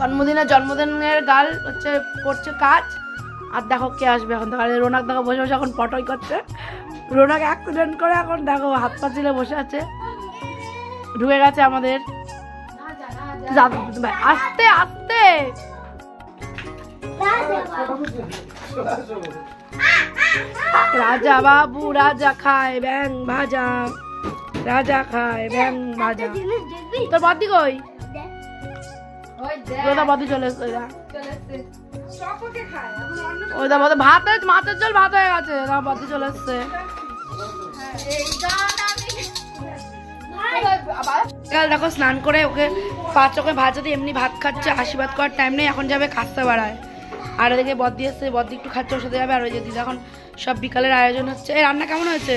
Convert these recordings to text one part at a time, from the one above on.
জন্মদিনের গাল হচ্ছে করছে কাজ। আর দেখো কে আসবে এখন, দেখো রোনাক দেখো বসে বসে এখন পটই করছে। রোনাক অ্যাক্সিডেন্ট করে এখন দেখো হাত পা ছিলে বসে আছে। ঢুকে গেছে আমাদের, আস্তে আস্তে রাজা বাবু রাজা খায় ব্যাং ভাজা, রাজা খায় ব্যাং ভাজা। তোর বাদি কই? বাদি চলে এসছে, ওই দা ভাতের মাছের জল ভাত হয়ে গেছে, বাদি চলে এসছে। দেখো স্নান করে ওকে 5 চোখে ভাজা দিয়ে এমনি ভাত খাচ্ছে, আশীর্বাদ করার টাইম নেই, এখন যাবে কাস্তে বাড়ায়। আর ওদিকে বদ্দি এসছে, বদ্দি একটু খাচ্ছে, ওর সাথে যাবে। আর ওই যে দিদি এখন সব বিকালের আয়োজন হচ্ছে। এই রান্না কেমন হয়েছে?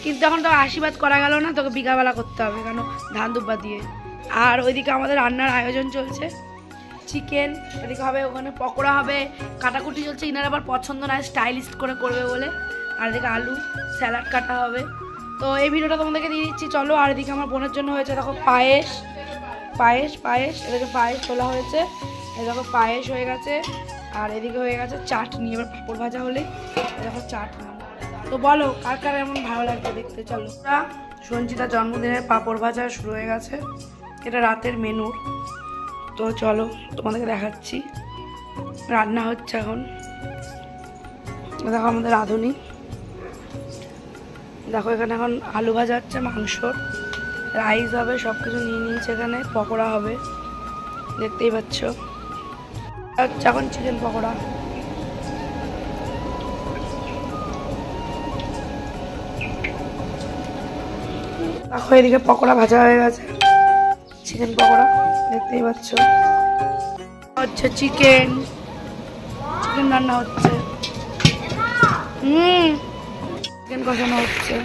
কিন্তু এখন তো আশীর্বাদ করা গেল না, তোকে বিকালবেলা করতে হবে, কেন ধান দুব্বা দিয়ে। আর ওইদিকে আমাদের রান্নার আয়োজন চলছে, চিকেন এদিকে হবে, ওখানে পকোড়া হবে, কাটাকুটি চলছে। ইনার আবার পছন্দ নয়, স্টাইলিস্ট করে করবে বলে। আর এদিকে আলু স্যালাড কাটা হবে। তো এই ভিডিওটা তোমাদেরকে দিয়ে দিচ্ছি, চলো। আর এদিকে আমার বোনের জন্য হয়েছে দেখো পায়েস, পায়েস পায়েস এদিকে পায়েস তোলা হয়েছে, এই দেখো পায়েস হয়ে গেছে। আর এদিকে হয়ে গেছে চাটনি, এবার পাঁপড় ভাজা হলে দেখো চাটনি। তো বলো কার কার এমন ভালো লাগবে দেখতে, চলো। সঞ্চিতার জন্মদিনের পাঁপড় ভাজা শুরু হয়ে গেছে, এটা রাতের মেনু। তো চলো তোমাদেরকে দেখাচ্ছি, রান্না হচ্ছে এখন। দেখো আমাদের রাঁধুনি, দেখো এখানে এখন আলু ভাজা হচ্ছে, মাংস রাইস হবে, সব কিছু নিয়ে নিয়েছে। এখানে পকোড়া হবে, দেখতেই পাচ্ছ। হচ্ছে এখন চিকেন পকোড়া। দেখো এদিকে পকোড়া ভাজা হয়ে গেছে, চিকেন পকোড়া দেখতেই পাচ্ছ। হচ্ছে চিকেন রান্না হচ্ছে, চিকেন কষানো হচ্ছে।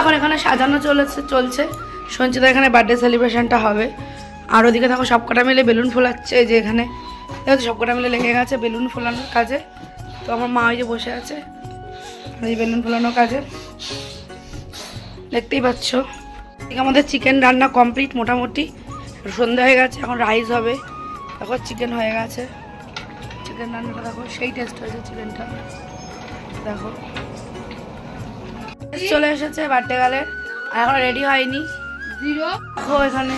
এখন এখানে সাজানো চলছে। সঞ্চিতা এখানে বার্থডে সেলিব্রেশনটা হবে। আর ওদিকে দেখো সবকটা মিলে বেলুন ফোলাচ্ছে, যে এখানে সবকটা মিলে লেগে গেছে বেলুন ফোলানোর কাজে। তো আমার মা ওই যে বসে আছে এই বেলুন ফোলানোর কাজে, দেখতেই পাচ্ছ। আমাদের চিকেন রান্না কমপ্লিট মোটামুটি, সন্ধ্যা হয়ে গেছে, এখন রাইস হবে। দেখো চিকেন হয়ে গেছে, চিকেন রান্নাটা দেখো সেই টেস্ট হয়েছে চিকেনটা। দেখো চলে এসেছে বার্থডে গালে, এখন রেডি হয়নি। দেখো এখানে